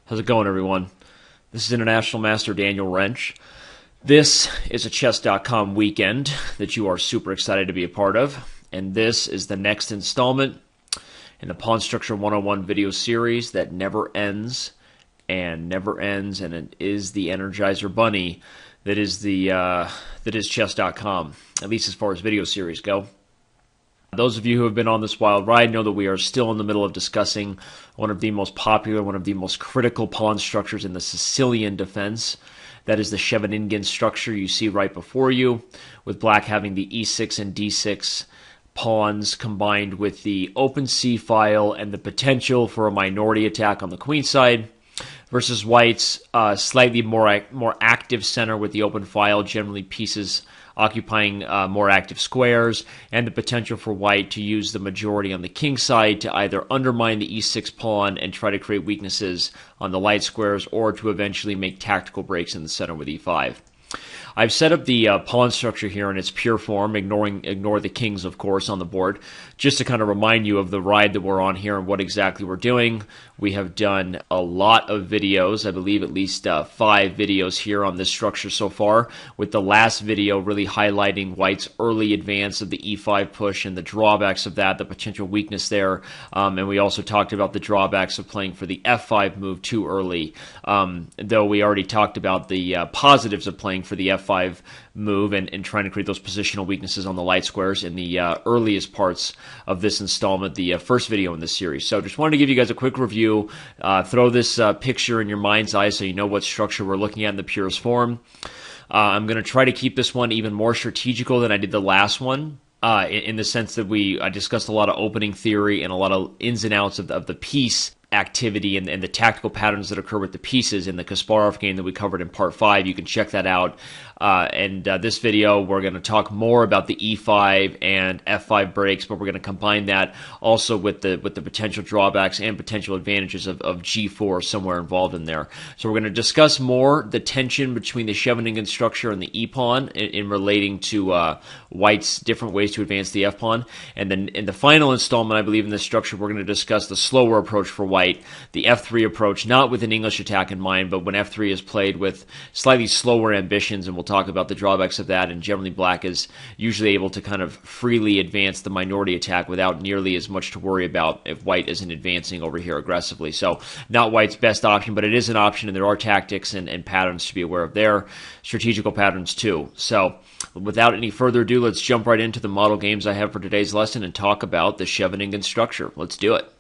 How's it going, everyone? This is International Master Daniel Wrench. This is a chess.com weekend that you are super excited to be a part of, and this is the next installment in the Pawn Structure 101 video series that never ends, and it is the Energizer Bunny that is chess.com, at least as far as video series go. Those of you who have been on this wild ride know that we are still in the middle of discussing one of the most popular, one of the most critical pawn structures in the Sicilian defense. That is the Scheveningen structure you see right before you, with black having the e6 and d6 pawns combined with the open c file and the potential for a minority attack on the queen side, versus white's slightly more active center with the open file, generally pieces occupying more active squares, and the potential for white to use the majority on the king side to either undermine the e6 pawn and try to create weaknesses on the light squares, or to eventually make tactical breaks in the center with e5. I've set up the pawn structure here in its pure form, ignore the kings, of course, on the board, just to kind of remind you of the ride that we're on here and what exactly we're doing. We have done a lot of videos, I believe at least 5 videos here on this structure so far, with the last video really highlighting white's early advance of the e5 push and the drawbacks of that, the potential weakness there, and we also talked about the drawbacks of playing for the f5 move too early, though we already talked about the positives of playing for the f5 move and trying to create those positional weaknesses on the light squares in the earliest parts of this installment, the first video in this series. So just wanted to give you guys a quick review, throw this picture in your mind's eye so you know what structure we're looking at in the purest form. I'm going to try to keep this one even more strategical than I did the last one. In the sense that I discussed a lot of opening theory and a lot of ins and outs of the piece activity and the tactical patterns that occur with the pieces in the Kasparov game that we covered in part 5. You can check that out. This video, we're going to talk more about the e5 and f5 breaks, but we're going to combine that also with the potential drawbacks and potential advantages of g4 somewhere involved in there. So we're going to discuss more the tension between the Scheveningen structure and the e-pawn in relating to white's different ways to advance the f-pawn. And then in the final installment, I believe, in this structure, we're going to discuss the slower approach for white, the f3 approach, not with an English attack in mind, but when f3 is played with slightly slower ambitions, and we'll talk about the drawbacks of that. And generally black is usually able to kind of freely advance the minority attack without nearly as much to worry about if white isn't advancing over here aggressively. So not white's best option, but it is an option, and there are tactics and patterns to be aware of there, strategical patterns too. So without any further ado, let's jump right into the model games I have for today's lesson and talk about the Scheveningen structure. Let's do it.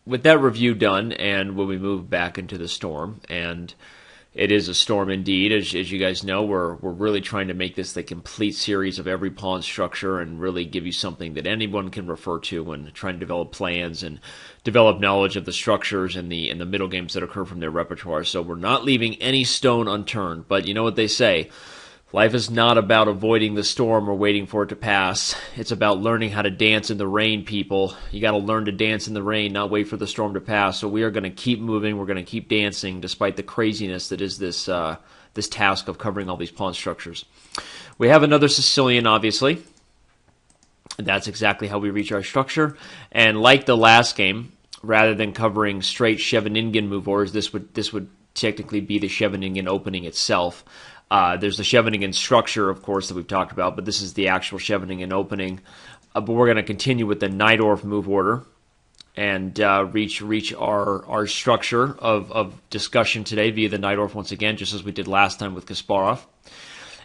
With that review done, and when we move back into the storm, and it is a storm indeed, as you guys know, we're really trying to make this the complete series of every pawn structure and really give you something that anyone can refer to when trying to develop plans and develop knowledge of the structures and the middle games that occur from their repertoire. So we're not leaving any stone unturned, but you know what they say. Life is not about avoiding the storm or waiting for it to pass. It's about learning how to dance in the rain, people. You got to learn to dance in the rain, not wait for the storm to pass. So we are going to keep moving. We're going to keep dancing despite the craziness that is this task of covering all these pawn structures. We have another Sicilian, obviously. That's exactly how we reach our structure. And like the last game, rather than covering straight Scheveningen move orders, this would technically be the Scheveningen opening itself. There's the Scheveningen structure, of course, that we've talked about, but this is the actual Scheveningen opening. But we're going to continue with the Najdorf move order and reach our structure of discussion today via the Najdorf once again, just as we did last time with Kasparov.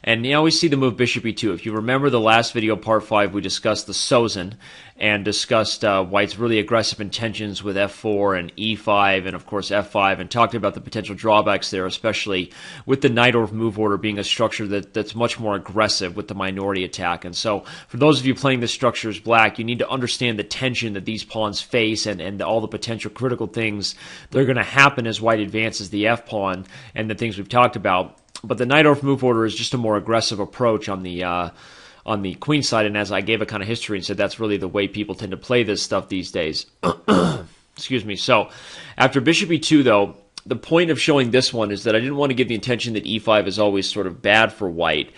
And you always see the move bishop e2. If you remember the last video, part 5, we discussed the Sozin and discussed white's really aggressive intentions with f4 and e5 and, of course, f5, and talked about the potential drawbacks there, especially with the Najdorf move order being a structure that's much more aggressive with the minority attack. And so for those of you playing this structure as black, you need to understand the tension that these pawns face and all the potential critical things that are going to happen as white advances the f-pawn and the things we've talked about. But the Najdorf move order is just a more aggressive approach on the queen side, and as I gave a kind of history and said, that's really the way people tend to play this stuff these days. Excuse me. So after bishop e2, though, the point of showing this one is that I didn't want to give the intention that e5 is always sort of bad for white.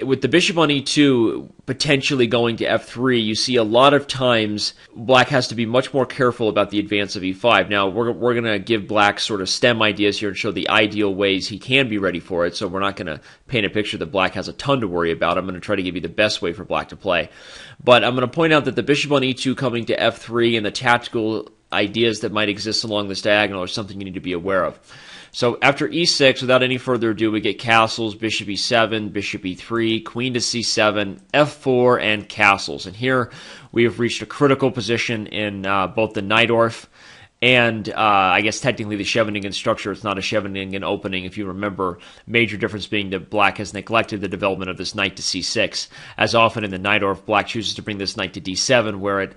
with the bishop on e2 potentially going to f3, you see a lot of times black has to be much more careful about the advance of e5. Now, we're going to give black sort of stem ideas here and show the ideal ways he can be ready for it, so we're not going to paint a picture that black has a ton to worry about. I'm going to try to give you the best way for black to play. But I'm going to point out that the bishop on e2 coming to f3 and the tactical ideas that might exist along this diagonal are something you need to be aware of. So after e6, without any further ado, we get castles, bishop e7, bishop e3, queen to c7, f4, and castles. And here we have reached a critical position in both the Najdorf and I guess technically the Scheveningen structure. It's not a Scheveningen opening, if you remember. Major difference being that black has neglected the development of this knight to c6. As often in the Najdorf, black chooses to bring this knight to d7, where it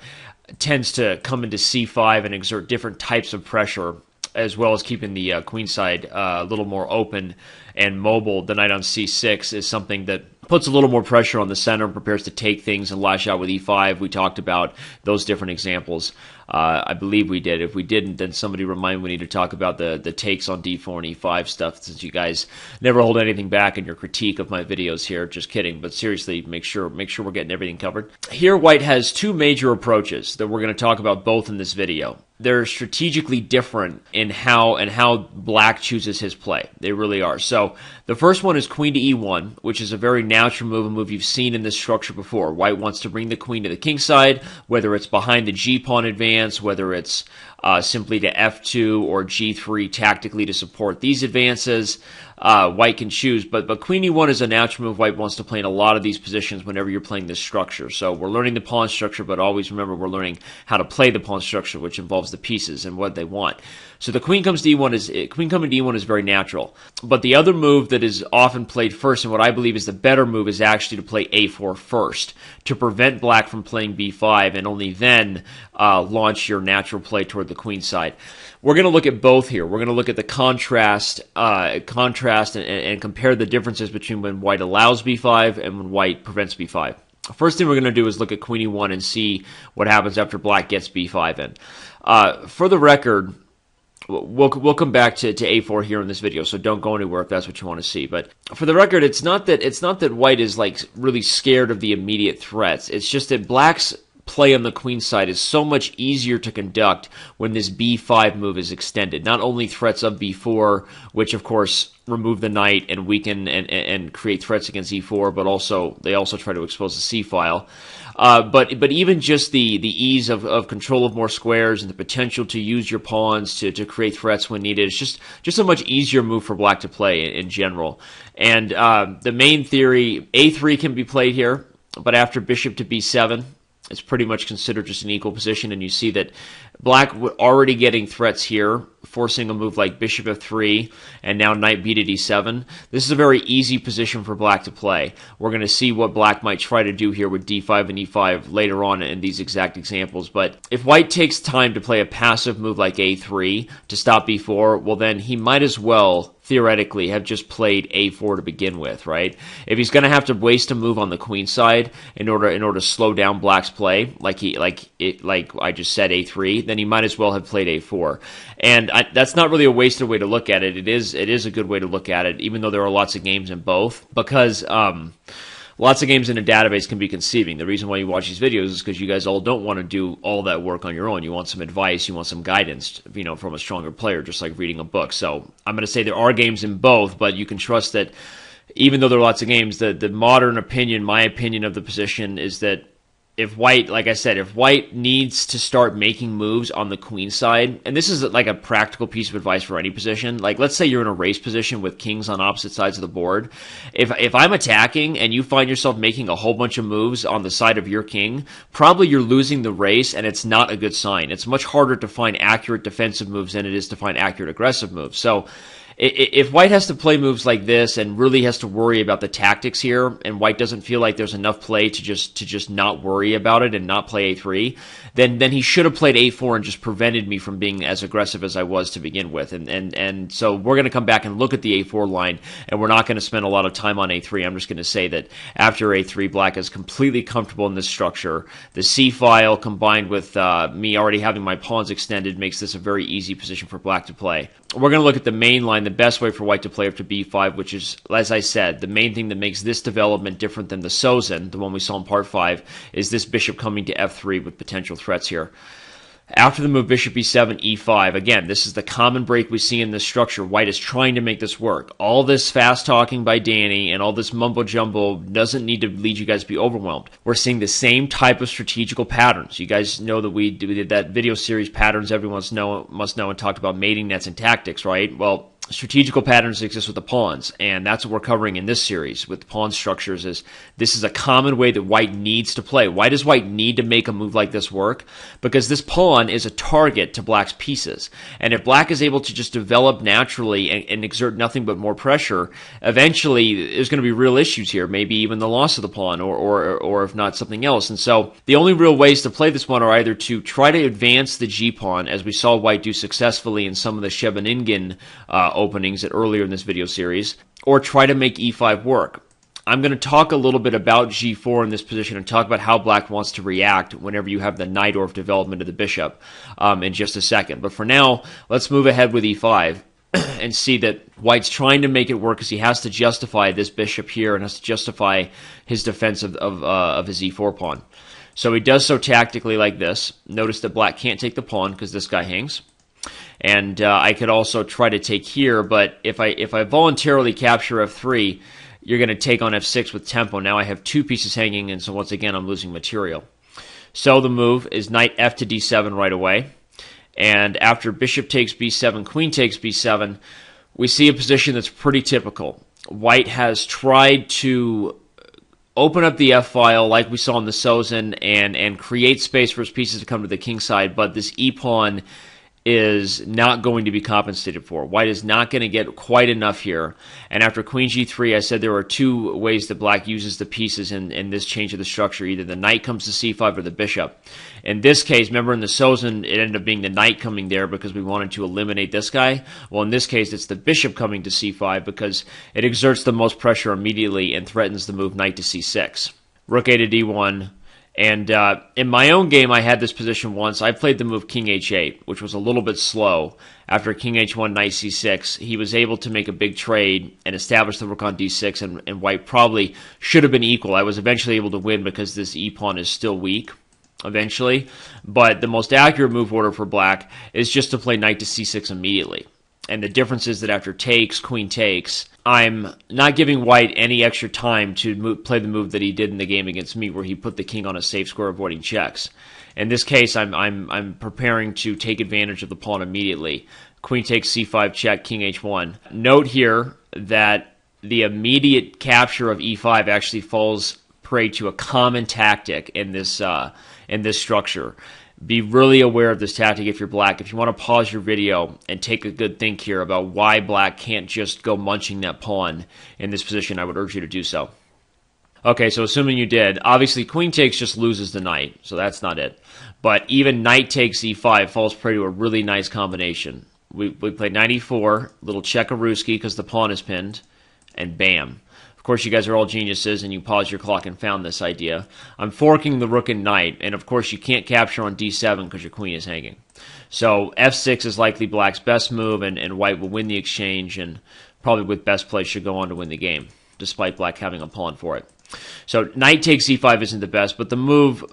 tends to come into c5 and exert different types of pressure, as well as keeping the queen side a little more open and mobile. The knight on c6 is something that puts a little more pressure on the center and prepares to take things and lash out with e5. We talked about those different examples. I believe we did. If we didn't, then somebody remind me we need to talk about the takes on d4 and e5 stuff, since you guys never hold anything back in your critique of my videos here. Just kidding, but seriously, make sure we're getting everything covered. Here, white has two major approaches that we're going to talk about both in this video. They're strategically different in how black chooses his play. They really are. So the first one is queen to e1, which is a very natural move, a move you've seen in this structure before. White wants to bring the queen to the king side, whether it's behind the g-pawn advance, whether it's simply to f2 or g3 tactically to support these advances. White can choose, but queen e1 is a natural move white wants to play in a lot of these positions whenever you're playing this structure. So we're learning the pawn structure, but always remember we're learning how to play the pawn structure, which involves the pieces and what they want. So the queen coming to e1 is very natural. But the other move that is often played first, and what I believe is the better move, is actually to play a4 first, to prevent black from playing b5, and only then launch your natural play toward the queen side. We're going to look at both here. We're going to look at the contrast and compare the differences between when white allows b5 and when white prevents b5. First thing we're going to do is look at queen e1 and see what happens after black gets b5 in. For the record, we'll come back to a4 here in this video, so don't go anywhere if that's what you want to see. But for the record, it's not that white is like really scared of the immediate threats. It's just that black's play on the queen side is so much easier to conduct when this b5 move is extended. Not only threats of b4, which of course remove the knight and weaken and create threats against e4, but they also try to expose the c file. But even just the ease of control of more squares and the potential to use your pawns to create threats when needed, it's just a much easier move for black to play in general. And the main theory, a3 can be played here, but after bishop to b7, it's pretty much considered just an equal position, and you see that black already getting threats here, forcing a move like bishop f3, and now knight b to d7. This is a very easy position for black to play. We're going to see what black might try to do here with d5 and e5 later on in these exact examples. But if white takes time to play a passive move like a3 to stop b4, well then he might as well theoretically have just played a4 to begin with, right? If he's going to have to waste a move on the queen side in order to slow down black's play, like I just said, a3, then he might as well have played a4. And that's not really a wasted way to look at it. It is a good way to look at it, even though there are lots of games in both, because lots of games in a database can be conceiving. The reason why you watch these videos is because you guys all don't want to do all that work on your own. You want some advice, you want some guidance, from a stronger player, just like reading a book. So I'm going to say there are games in both, but you can trust that even though there are lots of games, the modern opinion, my opinion of the position is that if white, like I said, if white needs to start making moves on the queen side, and this is like a practical piece of advice for any position, like let's say you're in a race position with kings on opposite sides of the board. If I'm attacking and you find yourself making a whole bunch of moves on the side of your king, probably you're losing the race, and it's not a good sign. It's much harder to find accurate defensive moves than it is to find accurate aggressive moves. So if white has to play moves like this and really has to worry about the tactics here, and white doesn't feel like there's enough play to just not worry about it and not play a3, then he should have played a4 and just prevented me from being as aggressive as I was to begin with. And so we're going to come back and look at the a4 line, and we're not going to spend a lot of time on a3. I'm just going to say that after a3, black is completely comfortable in this structure. The c file combined with me already having my pawns extended makes this a very easy position for black to play. we're going to look at the main line, the best way for white to play after b5, which is, as I said, the main thing that makes this development different than the Sozin, the one we saw in part 5, is this bishop coming to f3 with potential threats here. After the move bishop e7, e5, again, this is the common break we see in this structure. White is trying to make this work. All this fast talking by Danny and all this mumbo jumbo doesn't need to lead you guys to be overwhelmed. We're seeing the same type of strategical patterns. You guys know that we did that video series, Patterns Everyone Must Know, and talked about mating nets and tactics, right? Well, strategical patterns exist with the pawns, and that's what we're covering in this series with pawn structures. Is this is a common way that white needs to play. Why does white need to make a move like this work? Because this pawn is a target to black's pieces, and if black is able to just develop naturally and exert nothing but more pressure, eventually there's going to be real issues here, maybe even the loss of the pawn, or if not, something else. And so the only real ways to play this one are either to try to advance the g-pawn, as we saw white do successfully in some of the Scheveningen openings earlier in this video series, or try to make e5 work. I'm going to talk a little bit about g4 in this position and talk about how black wants to react whenever you have the Najdorf development of the bishop in just a second. But for now, let's move ahead with e5 and see that white's trying to make it work because he has to justify this bishop here and has to justify his defense of his e4 pawn. So he does so tactically like this. Notice that black can't take the pawn because this guy hangs. And I could also try to take here, but if I voluntarily capture f3, you're going to take on f6 with tempo. Now I have two pieces hanging, and so once again I'm losing material. So the move is knight f to d7 right away. And after bishop takes b7, queen takes b7, we see a position that's pretty typical. White has tried to open up the f-file like we saw in the Sozin and create space for his pieces to come to the king side, but this e-pawn is not going to be compensated for. White is not going to get quite enough here. And after queen g3, I said there are two ways that black uses the pieces in this change of the structure. Either the knight comes to c5 or the bishop. In this case, remember in the Sozin, it ended up being the knight coming there because we wanted to eliminate this guy. Well, in this case, it's the bishop coming to c5 because it exerts the most pressure immediately and threatens the move knight to c6. Rook a to d1. And in my own game, I had this position once. I played the move king h8, which was a little bit slow. After king h1, knight c6, he was able to make a big trade and establish the rook on d6, and white probably should have been equal. I was eventually able to win because this e-pawn is still weak, eventually. But the most accurate move order for black is just to play knight to c6 immediately. And the difference is that after takes, queen takes, I'm not giving white any extra time to play the move that he did in the game against me, where he put the king on a safe square, avoiding checks. In this case, I'm preparing to take advantage of the pawn immediately. Queen takes c5 check, king h1. Note here that the immediate capture of e5 actually falls prey to a common tactic in this structure. Be really aware of this tactic if you're black. If you want to pause your video and take a good think here about why black can't just go munching that pawn in this position, I would urge you to do so. Okay, so assuming you did, obviously queen takes just loses the knight, so that's not it. But even knight takes e5 falls prey to a really nice combination. We played knight e4, little Chekaruski because the pawn is pinned, and bam. Of course, you guys are all geniuses, and you paused your clock and found this idea. I'm forking the rook and knight, and of course you can't capture on d7 because your queen is hanging. So f6 is likely black's best move, and white will win the exchange, and probably with best play should go on to win the game, despite black having a pawn for it. So knight takes c5 isn't the best, but a move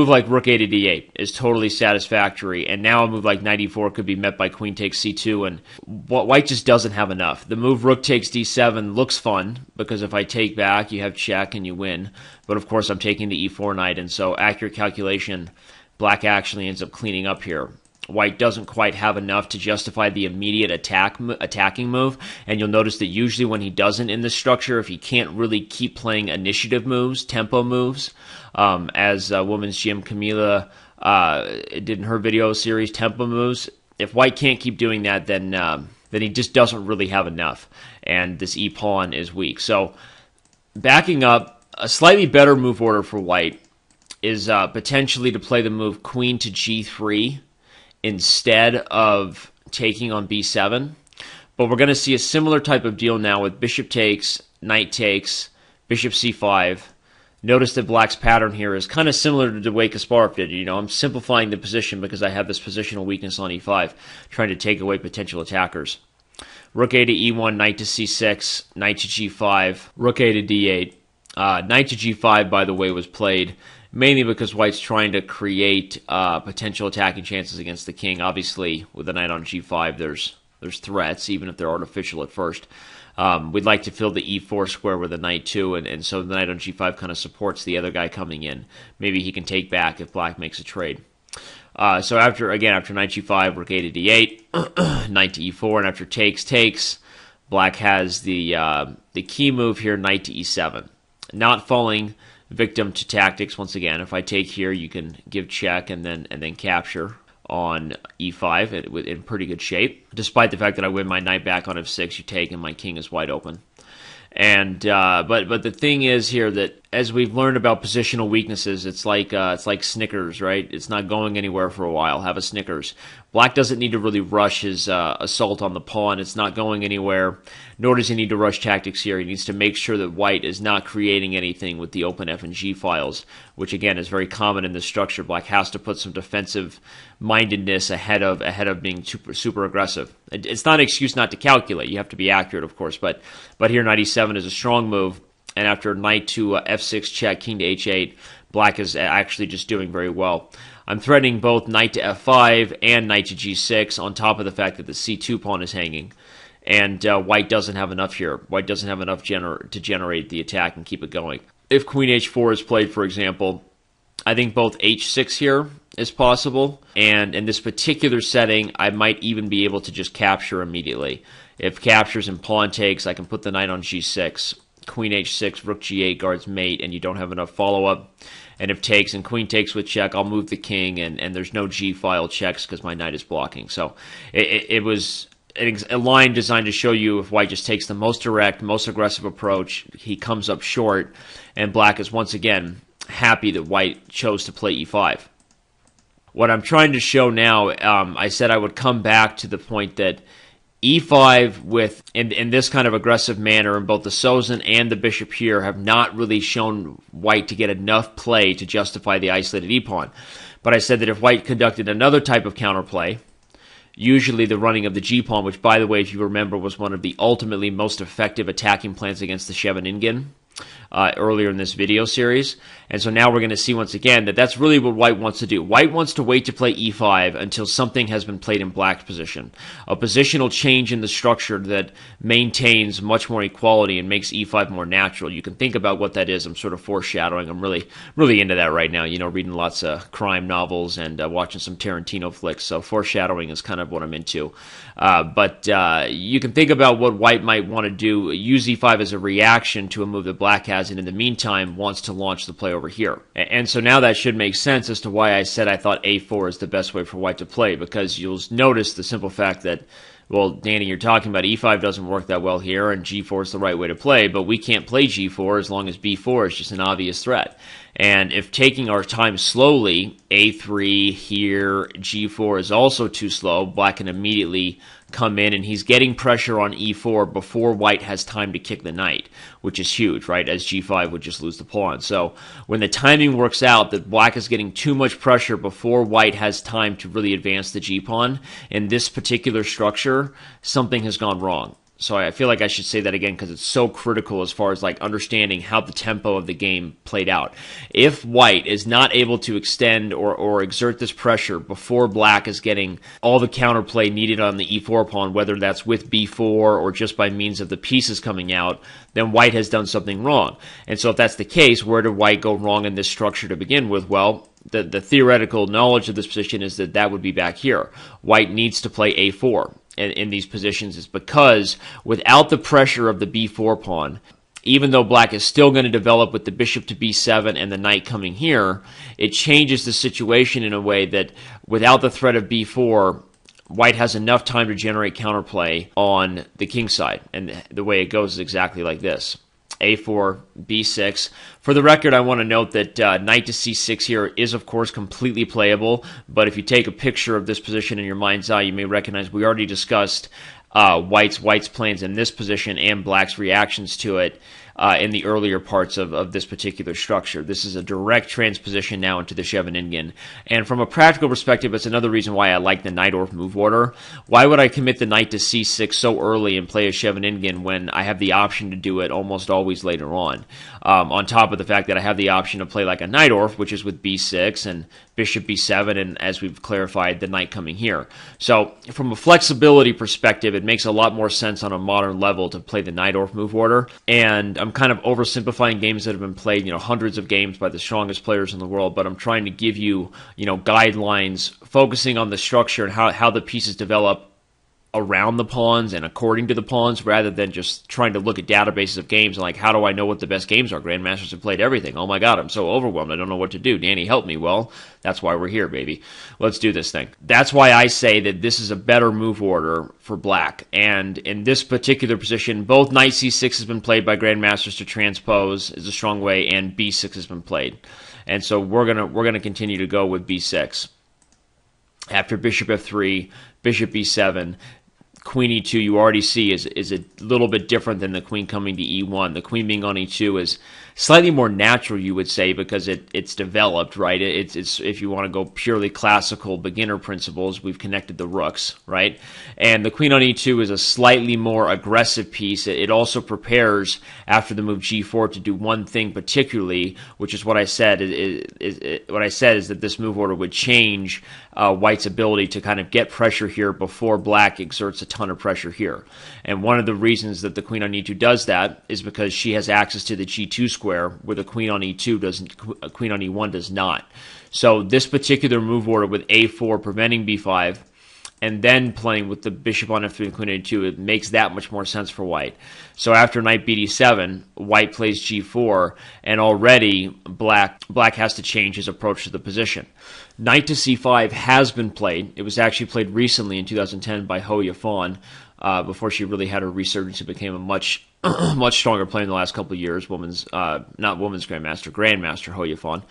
like rook a to d8 is totally satisfactory, and now a move like knight e4 could be met by queen takes c2, and white just doesn't have enough. The move rook takes d7 looks fun, because if I take back, you have check and you win, but of course I'm taking the e4 knight, and so accurate calculation, black actually ends up cleaning up here. White doesn't quite have enough to justify the immediate attacking move, and you'll notice that usually when he doesn't in this structure, if he can't really keep playing initiative moves, tempo moves, as Women's GM Camila did in her video series, tempo moves, if white can't keep doing that, then he just doesn't really have enough, and this e-pawn is weak. So backing up, a slightly better move order for white is potentially to play the move queen to g3, instead of taking on b7. But we're going to see a similar type of deal now with bishop takes, knight takes, bishop c5, Notice that black's pattern here is kind of similar to the way Kasparov did. You know, I'm simplifying the position because I have this positional weakness on e5, trying to take away potential attackers. Rook a to e1, knight to c6, knight to g5, rook a to d8. Knight to g5, by the way, was played mainly because white's trying to create potential attacking chances against the king. Obviously, with the knight on g5, there's threats, even if they're artificial at first. We'd like to fill the e4 square with a knight too, and so the knight on g5 kind of supports the other guy coming in. Maybe he can take back if black makes a trade. So after knight g5, rook a to d8, knight to e4, and after takes, black has the key move here, knight to e7. Not falling victim to tactics once again. If I take here, you can give check and then capture on e5 in pretty good shape. Despite the fact that I win my knight back on f6, you take and my king is wide open. And but the thing is here that as we've learned about positional weaknesses, it's like Snickers, right? It's not going anywhere for a while. Have a Snickers. Black doesn't need to really rush his assault on the pawn. It's not going anywhere, nor does he need to rush tactics here. He needs to make sure that white is not creating anything with the open F and G files, which again is very common in this structure. Black has to put some defensive mindedness ahead of being super aggressive. It's not an excuse not to calculate. You have to be accurate, of course, but here knight e7 is a strong move. And after knight to f6 check, king to h8, black is actually just doing very well. I'm threatening both knight to f5 and knight to g6 on top of the fact that the c2 pawn is hanging. And white doesn't have enough here. White doesn't have enough to generate the attack and keep it going. If queen h4 is played, for example, I think both h6 here is possible. And in this particular setting, I might even be able to just capture immediately. If captures and pawn takes, I can put the knight on g6. Queen h6, rook g8 guards mate, and you don't have enough follow-up. And if takes and queen takes with check, I'll move the king, and there's no g-file checks because my knight is blocking. So it was a line designed to show you if white just takes the most direct, most aggressive approach, he comes up short, and black is once again happy that white chose to play e5. What I'm trying to show now, I said I would come back to the point that e5 in this kind of aggressive manner, and both the Sozin and the bishop here have not really shown white to get enough play to justify the isolated e-pawn. But I said that if white conducted another type of counterplay, usually the running of the g-pawn, which, by the way, if you remember, was one of the ultimately most effective attacking plans against the Scheveningen earlier in this video series. And so now we're going to see once again that that's really what white wants to do. White wants to wait to play e5 until something has been played in black's position. A positional change in the structure that maintains much more equality and makes e5 more natural. You can think about what that is. I'm sort of foreshadowing. I'm really into that right now. You know, reading lots of crime novels and watching some Tarantino flicks. So foreshadowing is kind of what I'm into. But you can think about what white might want to do. Use e5 as a reaction to a move that black has, and in the meantime wants to launch the play over here. And so now that should make sense as to why I said I thought a4 is the best way for white to play, because you'll notice the simple fact that, well, Danny, you're talking about e5 doesn't work that well here, and g4 is the right way to play, but we can't play g4 as long as b4 is just an obvious threat. And if taking our time slowly, a3 here, g4 is also too slow, black can immediately come in, and he's getting pressure on e4 before white has time to kick the knight, which is huge, right, as g5 would just lose the pawn. So when the timing works out that black is getting too much pressure before white has time to really advance the g-pawn, in this particular structure, something has gone wrong. So I feel like I should say that again because it's so critical as far as like understanding how the tempo of the game played out. If white is not able to extend or exert this pressure before black is getting all the counterplay needed on the e4 pawn, whether that's with b4 or just by means of the pieces coming out, then white has done something wrong. And so if that's the case, where did white go wrong in this structure to begin with? Well, the theoretical knowledge of this position is that would be back here. White needs to play a4 in these positions, is because without the pressure of the b4 pawn, even though black is still going to develop with the bishop to b7 and the knight coming here, it changes the situation in a way that without the threat of b4, white has enough time to generate counterplay on the king side. And the way it goes is exactly like this. a4, b6. For the record, I want to note that knight to c6 here is, of course, completely playable, but if you take a picture of this position in your mind's eye, you may recognize we already discussed white's plans in this position and black's reactions to it in the earlier parts of this particular structure. This is a direct transposition now into the Scheveningen. And from a practical perspective, it's another reason why I like the Najdorf move order. Why would I commit the knight to c6 so early and play a Scheveningen when I have the option to do it almost always later on? On top of the fact that I have the option to play like a Najdorf, which is with b6 and bishop b7, and as we've clarified, the knight coming here. So from a flexibility perspective, it makes a lot more sense on a modern level to play the Najdorf move order. And I'm kind of oversimplifying games that have been played, hundreds of games by the strongest players in the world, but I'm trying to give you, guidelines focusing on the structure and how the pieces develop around the pawns and according to the pawns, rather than just trying to look at databases of games and like, how do I know what the best games are? Grandmasters have played everything. Oh my God, I'm so overwhelmed. I don't know what to do. Danny, help me. Well, that's why we're here, baby. Let's do this thing. That's why I say that this is a better move order for black. And in this particular position, both knight c6 has been played by grandmasters to transpose is a strong way, and b6 has been played. And so we're gonna continue to go with b6. After bishop f3, bishop b7, queen e2, you already see is a little bit different than the queen coming to e1. The queen being on e2 is slightly more natural, you would say, because it's developed, right? It's if you want to go purely classical beginner principles, we've connected the rooks, right? And the queen on e2 is a slightly more aggressive piece. It also prepares after the move g4 to do one thing particularly, which is what I said. What I said is that this move order would change White's ability to kind of get pressure here before black exerts a ton of pressure here. And one of the reasons that the queen on e2 does that is because she has access to the g2 square, where the queen on e2 doesn't, queen on e1 does not. So this particular move order with a4 preventing b5, and then playing with the bishop on f3 and queen on e2, it makes that much more sense for white. So after knight bd7, white plays g4, and already black has to change his approach to the position. Knight to c5 has been played. It was actually played recently in 2010 by Ho Yifan, before she really had her resurgence and became a much stronger player in the last couple of years. Not women's grandmaster Ho Yifan.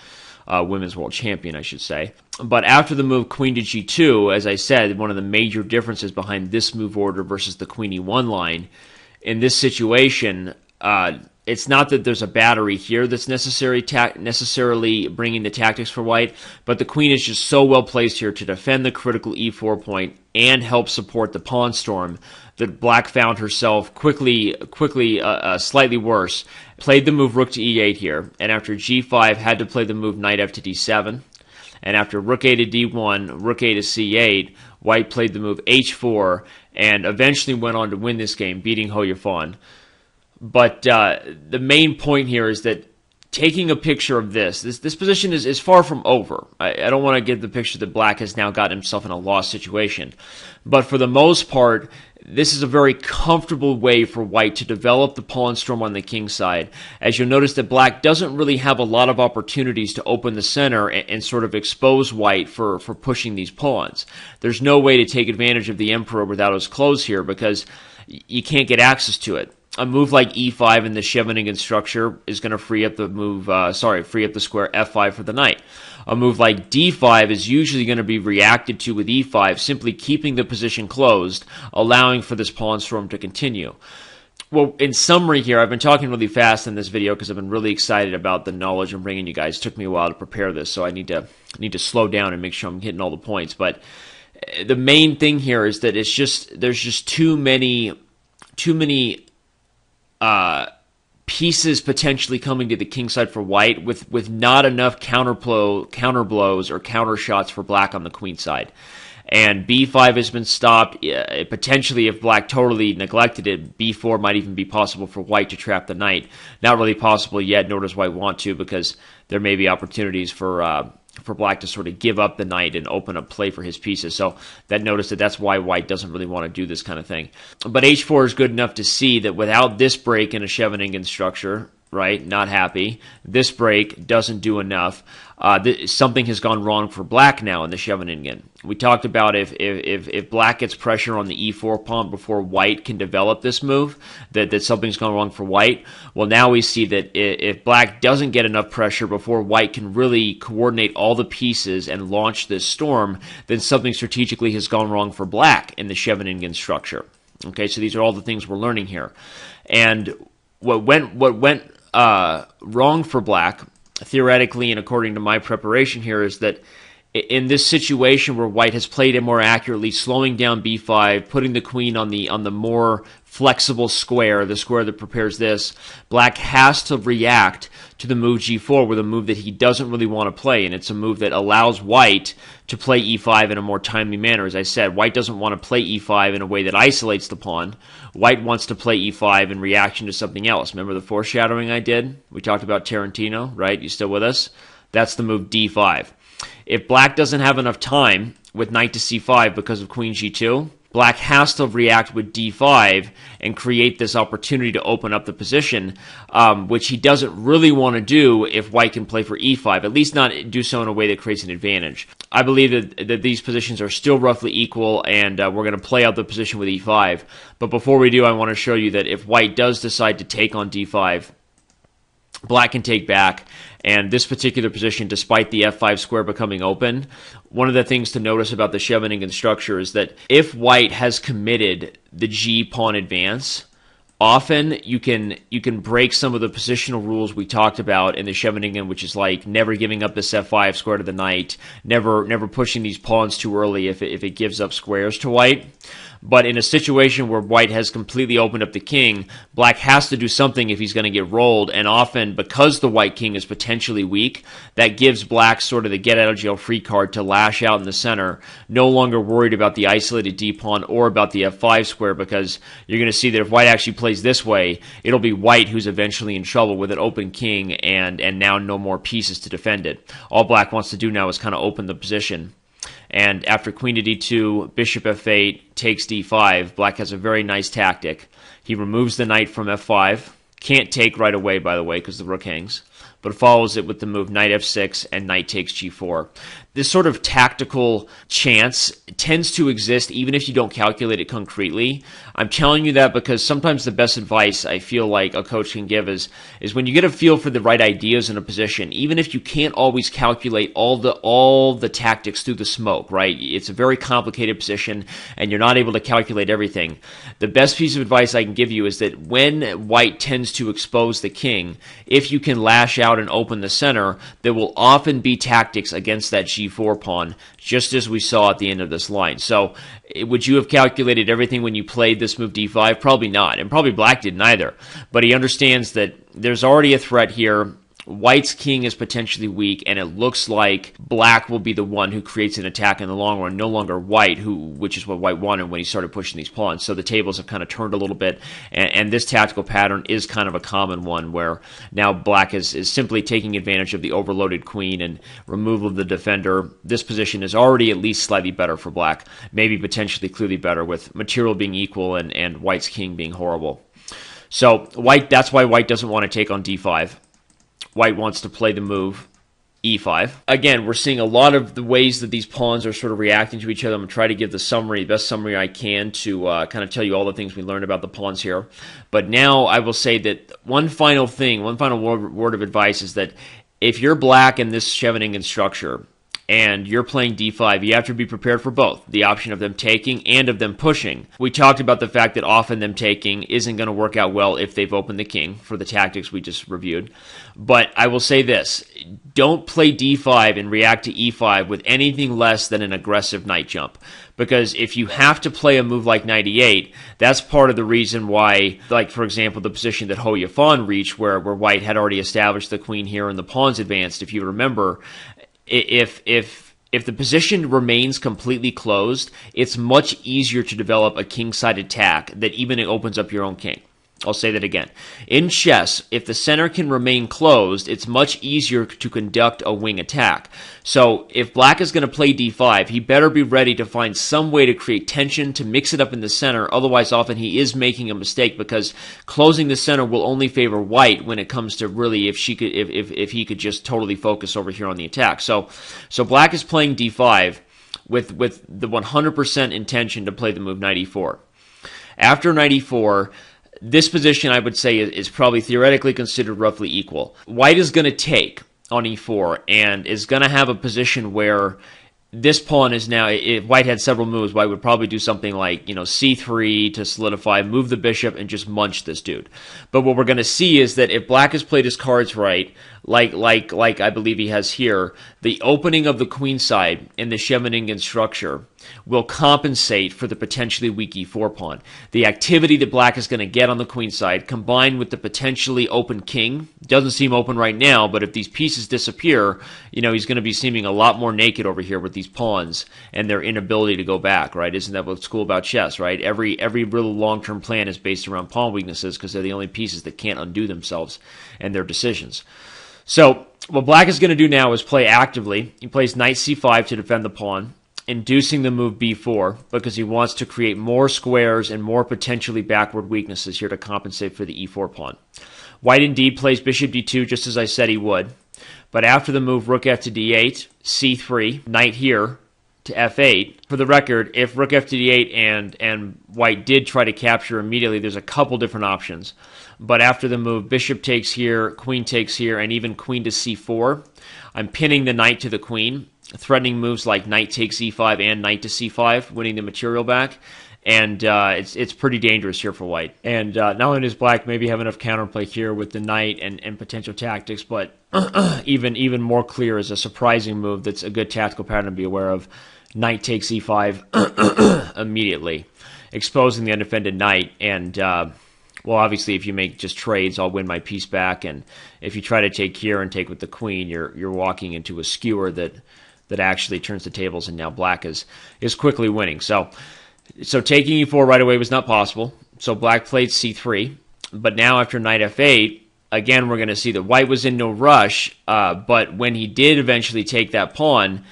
Women's world champion, I should say. But after the move queen to g2, as I said, one of the major differences behind this move order versus the queen e1 line, in this situation, it's not that there's a battery here that's necessarily bringing the tactics for white, but the queen is just so well placed here to defend the critical e4 point and help support the pawn storm that black found herself quickly slightly worse. Played the move rook to e8 here, and after g5 had to play the move knight f to d7, and after rook a to d1, rook a to c8, white played the move h4 and eventually went on to win this game, beating Ho Yifan. But the main point here is that taking a picture of this position is far from over. I don't want to give the picture that black has now got himself in a lost situation. But for the most part, this is a very comfortable way for white to develop the pawn storm on the king side. As you'll notice that black doesn't really have a lot of opportunities to open the center and sort of expose white for pushing these pawns. There's no way to take advantage of the emperor without his clothes here because you can't get access to it. A move like e5 in the Scheveningen structure is going to free up the square f5 for the knight. A move like d5 is usually going to be reacted to with e5, simply keeping the position closed, allowing for this pawn storm to continue. Well, in summary here, I've been talking really fast in this video because I've been really excited about the knowledge I'm bringing you guys. It took me a while to prepare this, so I need to slow down and make sure I'm hitting all the points. But the main thing here is that there's just too many pieces potentially coming to the king side for white with not enough counter blows or counter shots for black on the queen side. And b5 has been stopped. Potentially, if black totally neglected it, b4 might even be possible for white to trap the knight. Not really possible yet, nor does white want to, because there may be opportunities for black to sort of give up the knight and open up play for his pieces. So that's why white doesn't really want to do this kind of thing. But h4 is good enough to see that without this break in a Scheveningen structure, right, not happy, this break doesn't do enough. Something has gone wrong for black now in the Scheveningen. We talked about if black gets pressure on the e4 pawn before white can develop this move, that something's gone wrong for white. Well, now we see that if black doesn't get enough pressure before white can really coordinate all the pieces and launch this storm, then something strategically has gone wrong for black in the Scheveningen structure. Okay, so these are all the things we're learning here. And what went wrong for black, theoretically and according to my preparation here, is that in this situation where white has played it more accurately, slowing down b5, putting the queen on the more flexible square, the square that prepares this, black has to react to the move g4 with a move that he doesn't really want to play, and it's a move that allows white to play e5 in a more timely manner. As I said, white doesn't want to play e5 in a way that isolates the pawn. White wants to play e5 in reaction to something else. Remember the foreshadowing I did? We talked about Tarantino, right? You still with us? That's the move d5. If black doesn't have enough time with knight to c5 because of queen g2, black has to react with d5 and create this opportunity to open up the position, which he doesn't really want to do if white can play for e5, at least not do so in a way that creates an advantage. I believe that these positions are still roughly equal, and we're going to play out the position with e5. But before we do, I want to show you that if white does decide to take on d5, black can take back, and this particular position, despite the f5 square becoming open, one of the things to notice about the Scheveningen structure is that if white has committed the g pawn advance, often you can break some of the positional rules we talked about in the Scheveningen, which is like never giving up this f5 square to the knight, never pushing these pawns too early if it gives up squares to white. But in a situation where white has completely opened up the king, black has to do something if he's going to get rolled, and often, because the white king is potentially weak, that gives black sort of the get-out-of-jail-free card to lash out in the center, no longer worried about the isolated d-pawn or about the f5 square, because you're going to see that if white actually plays this way, it'll be white who's eventually in trouble with an open king and now no more pieces to defend it. All black wants to do now is kind of open the position. And after queen to d2, bishop f8, takes d5, black has a very nice tactic. He removes the knight from f5. Can't take right away, by the way, because the rook hangs. But follows it with the move knight f6 and knight takes g4. This sort of tactical chance tends to exist even if you don't calculate it concretely. I'm telling you that because sometimes the best advice I feel like a coach can give is when you get a feel for the right ideas in a position, even if you can't always calculate all the tactics through the smoke, right? It's a very complicated position and you're not able to calculate everything. The best piece of advice I can give you is that when white tends to expose the king, if you can lash out and open the center, there will often be tactics against that g4 pawn, just as we saw at the end of this line. So would you have calculated everything when you played this move d5? Probably not, and probably black didn't either. But he understands that there's already a threat here. White's king is potentially weak, and it looks like black will be the one who creates an attack in the long run, no longer white, which is what white wanted when he started pushing these pawns. So the tables have kind of turned a little bit, and this tactical pattern is kind of a common one, where now black is simply taking advantage of the overloaded queen and removal of the defender. This position is already at least slightly better for black, maybe potentially clearly better, with material being equal and white's king being horrible. So that's why white doesn't want to take on d5. White wants to play the move e5. Again, we're seeing a lot of the ways that these pawns are sort of reacting to each other. I'm going to try to give the best summary I can to kind of tell you all the things we learned about the pawns here. But now I will say that one final word of advice is that if you're black in this Scheveningen structure and you're playing d5, you have to be prepared for both, the option of them taking and of them pushing. We talked about the fact that often them taking isn't going to work out well if they've opened the king for the tactics we just reviewed. But I will say this, don't play d5 and react to e5 with anything less than an aggressive knight jump. Because if you have to play a move like knight e8, that's part of the reason why, like for example, the position that Ho Yifan reached where white had already established the queen here and the pawns advanced, if you remember, if the position remains completely closed, it's much easier to develop a king-side attack that even opens up your own king. I'll say that again. In chess, if the center can remain closed, it's much easier to conduct a wing attack. So if black is going to play d5, he better be ready to find some way to create tension, to mix it up in the center. Otherwise, often he is making a mistake because closing the center will only favor white when it comes to really if he could just totally focus over here on the attack. So black is playing d5 with the 100% intention to play the move knight e4. After knight e4, this position, I would say, is probably theoretically considered roughly equal. White is going to take on e4 and is going to have a position where this pawn is now, if white had several moves, white would probably do something like, c3 to solidify, move the bishop, and just munch this dude. But what we're going to see is that if black has played his cards right, like I believe he has here, the opening of the queen side in the Scheveningen structure will compensate for the potentially weak e4 pawn. The activity that black is going to get on the queen side, combined with the potentially open king, doesn't seem open right now, but if these pieces disappear, he's going to be seeming a lot more naked over here with these pawns and their inability to go back, right? Isn't that what's cool about chess, right? Every real long-term plan is based around pawn weaknesses because they're the only pieces that can't undo themselves and their decisions. So what black is going to do now is play actively. He plays knight c5 to defend the pawn, inducing the move b4 because he wants to create more squares and more potentially backward weaknesses here to compensate for the e4 pawn. White indeed plays bishop d2 just as I said he would, but after the move rook f to d8, c3, knight here to f8. For the record, if rook f to d8 and white did try to capture immediately, there's a couple different options. But after the move, bishop takes here, queen takes here, and even queen to c4, I'm pinning the knight to the queen, threatening moves like knight takes e5 and knight to c5, winning the material back. And it's pretty dangerous here for white. And not only does black maybe have enough counterplay here with the knight and potential tactics, but even more clear is a surprising move that's a good tactical pattern to be aware of. Knight takes e5 immediately, exposing the undefended knight. And, well, obviously, if you make just trades, I'll win my piece back. And if you try to take here and take with the queen, you're walking into a skewer that actually turns the tables, and now black is quickly winning. So taking e4 right away was not possible. So black played c3. But now after knight f8, again, we're going to see that white was in no rush. But when he did eventually take that pawn,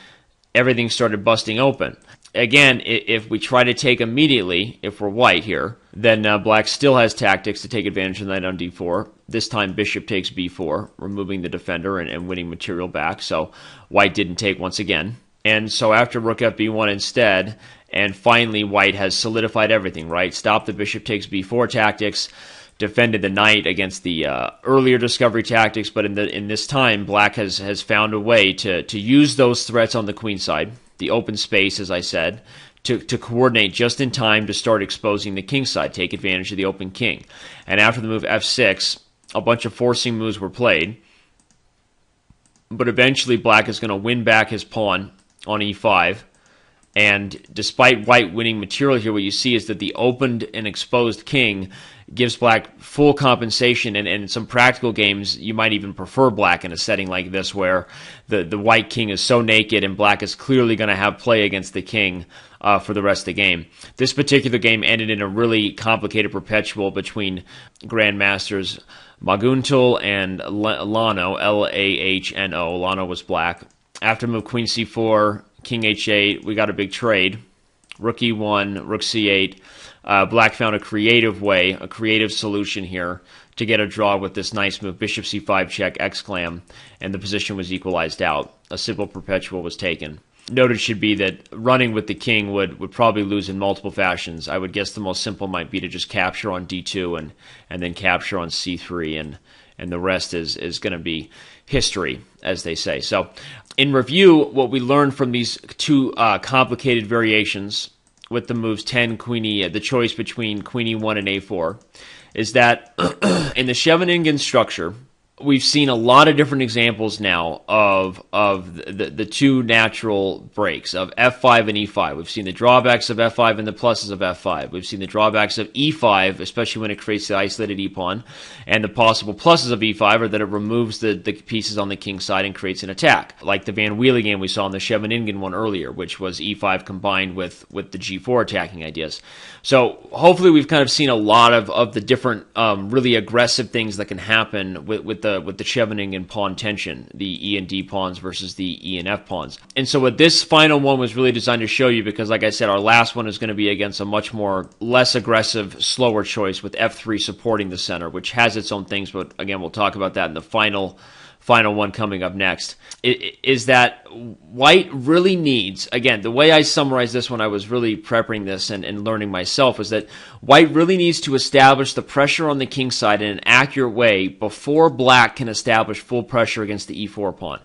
everything started busting open. Again, if we try to take immediately, if we're white here, then black still has tactics to take advantage of the knight on d4. This time bishop takes b4, removing the defender and winning material back. So white didn't take once again. And so after rook fb1 instead, and finally white has solidified everything, right? Stopped the bishop takes b4 tactics, defended the knight against the earlier discovery tactics, but in this time, black has found a way to use those threats on the queen side, the open space, as I said, to coordinate just in time to start exposing the king side, take advantage of the open king. And after the move f6, a bunch of forcing moves were played, but eventually black is going to win back his pawn on e5. And despite white winning material here, what you see is that the opened and exposed king gives black full compensation, and in some practical games, you might even prefer black in a setting like this where the white king is so naked and black is clearly going to have play against the king for the rest of the game. This particular game ended in a really complicated perpetual between grandmasters Maguntul and Lano, L-A-H-N-O. Lano was black. After move queen c4, king h8, we got a big trade. Rook e1, rook c8. Black found a creative way, a creative solution here to get a draw with this nice move, bishop c5 check, exclam, and the position was equalized out. A simple perpetual was taken. Noted should be that running with the king would probably lose in multiple fashions. I would guess the most simple might be to just capture on d2 and then capture on c3, and the rest is going to be history, as they say. So in review, what we learned from these two complicated variations with the moves 10, queen e, the choice between queen e1 and a4, is that in the Scheveningen structure, we've seen a lot of different examples now of the two natural breaks of f5 and e5. We've seen the drawbacks of f5 and the pluses of f5. We've seen the drawbacks of e5, especially when it creates the isolated e-pawn, and the possible pluses of e5 are that it removes the pieces on the king side and creates an attack, like the Van Wiele game we saw in the Scheveningen one earlier, which was e5 combined with the g4 attacking ideas. So hopefully we've kind of seen a lot of the different really aggressive things that can happen with the Scheveningen pawn tension, the E and D pawns versus the E and F pawns. And so what this final one was really designed to show you, because like I said, our last one is going to be against a much less aggressive, slower choice with F3 supporting the center, which has its own things, but again, we'll talk about that in the final final one coming up next, is that white really needs, again, the way I summarized this when I was really prepping this and learning myself, was that white really needs to establish the pressure on the king side in an accurate way before black can establish full pressure against the e4 pawn,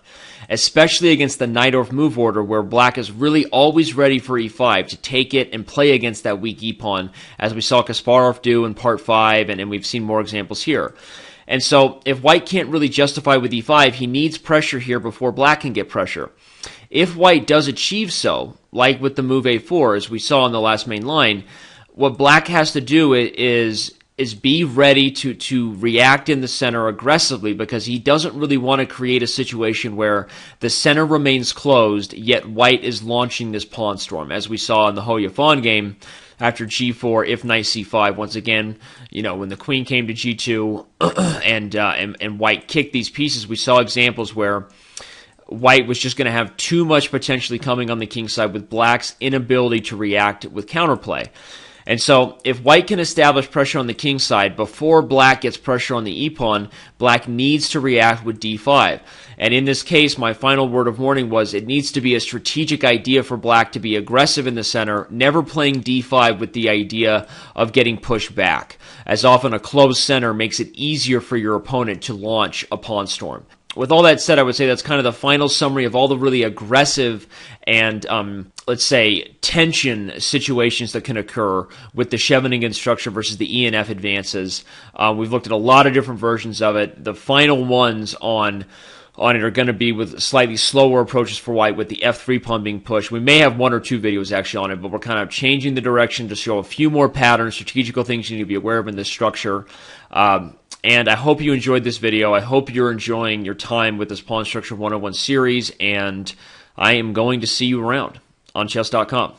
especially against the Najdorf move order, where black is really always ready for e5 to take it and play against that weak e-pawn, as we saw Kasparov do in part 5, and we've seen more examples here. And so if white can't really justify with e5, he needs pressure here before black can get pressure. If white does achieve so, like with the move a4, as we saw in the last main line, what black has to do is be ready to react in the center aggressively, because he doesn't really want to create a situation where the center remains closed, yet white is launching this pawn storm, as we saw in the Hoya-Fawn game. After g4, if knight c5, once again, when the queen came to g2 and white kicked these pieces, we saw examples where white was just going to have too much potentially coming on the king side with black's inability to react with counterplay. And so if white can establish pressure on the king side before black gets pressure on the e-pawn, black needs to react with d5. And in this case, my final word of warning was it needs to be a strategic idea for black to be aggressive in the center, never playing d5 with the idea of getting pushed back, as often a closed center makes it easier for your opponent to launch a pawn storm. With all that said, I would say that's kind of the final summary of all the really aggressive and, let's say, tension situations that can occur with the Scheveningen structure versus the E and F advances. We've looked at a lot of different versions of it. The final ones on it are going to be with slightly slower approaches for white, with the f3 pawn being pushed. We may have one or two videos actually on it, but we're kind of changing the direction to show a few more patterns, strategical things you need to be aware of in this structure. And I hope you enjoyed this video. I hope you're enjoying your time with this Pawn Structure 101 series, and I am going to see you around on chess.com.